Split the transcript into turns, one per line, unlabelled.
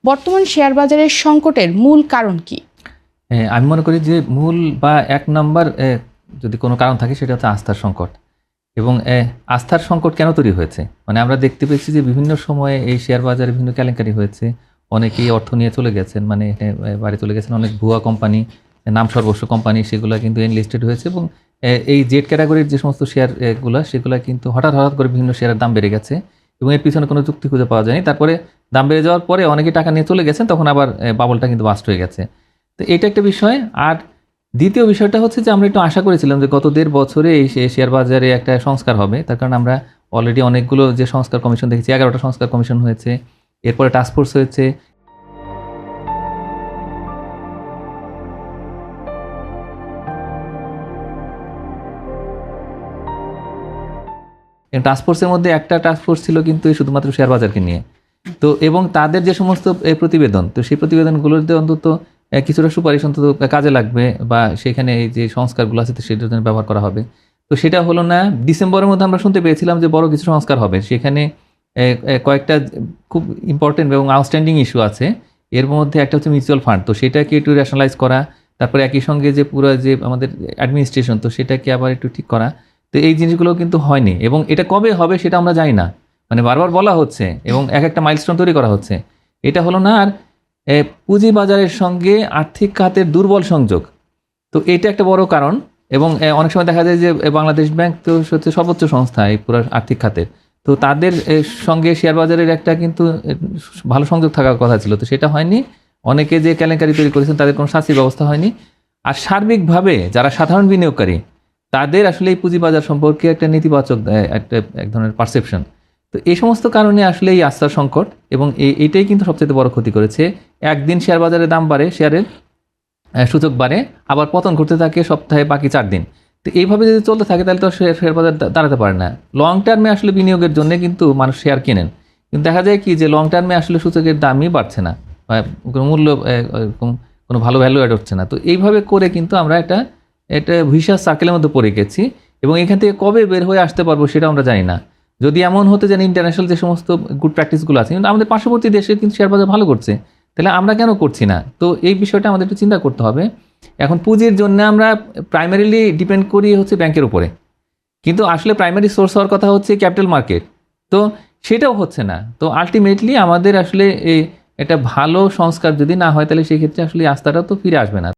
বর্তমান শেয়ার বাজারের সংকটের মূল কারণ কি?
আমি মনে করি যে মূল বা এক নম্বর যদি কোনো কারণ থাকে সেটা হচ্ছে আস্থার সংকট। এবং আস্থার সংকট কেন তৈরি হয়েছে? মানে আমরা দেখতে পেয়েছি যে বিভিন্ন সময়ে এই শেয়ার বাজারে বিভিন্ন কেলেঙ্কারি হয়েছে। অনেকেই অর্থ নিয়ে চলে গেছেন, মানে বাড়ি চলে গেছেন। অনেক ভুয়া কোম্পানি, নাম সর্বস্ব কোম্পানি, সেগুলো কিন্তু এনলিস্টেড হয়েছে এবং এই জেড ক্যাটাগরির যে সমস্ত শেয়ার সেগুলো কিন্তু হঠাৎ করে বিভিন্ন শেয়ারের দাম বেড়ে গেছে এবং এর পিছনে কোনো যুক্তি খুঁজে পাওয়া যায়নি। তারপরে দাম বেড়ে যাওয়ার পরে অনেকেই টাকা নিয়ে চলে গেছেন, তখন আবার বাবলটা কিন্তু বাস্ট হয়ে গেছে। তো এটা একটা বিষয়। আর দ্বিতীয় বিষয়টা হচ্ছে যে আমরা একটু আশা করেছিলাম যে গত 1.5 বছরে এই শেয়ার বাজারে একটা সংস্কার হবে। তার কারণ আমরা অলরেডি অনেকগুলো যে সংস্কার কমিশন দেখেছি, 11টা সংস্কার কমিশন হয়েছে, এরপরে টাস্ক ফোর্স হয়েছে। টাস্ক ফোর্সের মধ্যে একটা টাস্ক ফোর্স ছিল কিন্তু শুধুমাত্র শেয়ার বাজারকে নিয়ে। তো এবং তাদের যে সমস্ত প্রতিবেদন, তো সেই প্রতিবেদনগুলোতে অন্তত কিছুটা সুপারিশ অন্তত কাজে লাগবে বা সেখানে এই যে সংস্কারগুলো আছে সেটার জন্য ব্যবহার করা হবে। তো সেটা হলো না। ডিসেম্বরের মধ্যে আমরা শুনতে পেয়েছিলাম যে বড় কিছু সংস্কার হবে। সেখানে কয়েকটা খুব ইম্পর্টেন্ট এবং আউটস্ট্যান্ডিং ইস্যু আছে। এর মধ্যে একটা হচ্ছে মিউচুয়াল ফান্ড, তো সেটাকে একটু রেশনালাইজ করা, তারপরে একই সঙ্গে যে পুরো যে আমাদের অ্যাডমিনিস্ট্রেশন, তো সেটাকে আবার একটু ঠিক করা। তো এই জিনিসগুলো কিন্তু হয়নি এবং এটা কবে হবে সেটা আমরা জানি না। মানে বারবার বলা হচ্ছে এবং একটা মাইলস্টোন তৈরি করা হচ্ছে, এটা হলো না। আর পুঁজিবাজারের সঙ্গে আর্থিক খাতের দুর্বল সংযোগ, তো এটা একটা বড় কারণ। এবং অনেক সময় দেখা যায় যে বাংলাদেশ ব্যাংক তো হচ্ছে সর্বোচ্চ সংস্থা এই পুরো আর্থিক খাতের, তো তাদের সঙ্গে শেয়ার বাজারের একটা কিন্তু ভালো সংযোগ থাকার কথা ছিল, তো সেটা হয়নি। অনেকে যে কেলেঙ্কারি তৈরি করেছেন তাদের কোনো শাস্তির ব্যবস্থা হয়নি। আর সার্বিকভাবে যারা সাধারণ বিনিয়োগকারী, তাদের আসলে এই পুঁজিবাজার সম্পর্কে একটা নেতিবাচক এক ধরনের পারসেপশন। তো এই সমস্ত কারণে আসলে এই আস্থার সংকট এবং এইটাই কিন্তু সবচেয়ে বড় ক্ষতি করেছে। একদিন শেয়ার বাজারের দাম বাড়ে, শেয়ারের সূচক বাড়ে, আবার পতন ঘটতে থাকে সপ্তাহে বাকি 4 দিন। তো এইভাবে যদি চলতে থাকে তাহলে তো শেয়ার বাজার দাঁড়াতে পারে না। লং টার্মে আসলে বিনিয়োগের জন্য কিন্তু মানুষ শেয়ার কেনেন, কিন্তু দেখা যায় কি যে লং টার্মে আসলে সূচকের দামই বাড়ছে না, কোনো মূল্য কোনো ভালো ভ্যালু অ্যাড হচ্ছে না। তো এইভাবে করে কিন্তু আমরা একটা ভিশাস সার্কেলের মধ্যে পড়ে গেছি এবং এখান থেকে কবে বের হয়ে আসতে পারবো সেটা আমরা জানি না। যদি এমন হতে জানি ইন্টারন্যাশনাল যে সমস্ত গুড প্র্যাকটিসগুলো আছে, কিন্তু আমাদের পার্শ্ববর্তী দেশে কিন্তু শেয়ার বাজার ভালো করছে, তাহলে আমরা কেন করছি না? তো এই বিষয়টা আমাদের একটু চিন্তা করতে হবে। এখন পুঁজির জন্য আমরা প্রাইমারিলি ডিপেন্ড করি হচ্ছে ব্যাংকের উপরে, কিন্তু আসলে প্রাইমারি সোর্স হওয়ার কথা হচ্ছে ক্যাপিটাল মার্কেট, তো সেটাও হচ্ছে না। তো আলটিমেটলি আমাদের আসলে একটা ভালো সংস্কার যদি না হয় তাহলে সেক্ষেত্রে আসলে আস্থাটা তো ফিরে আসবে না।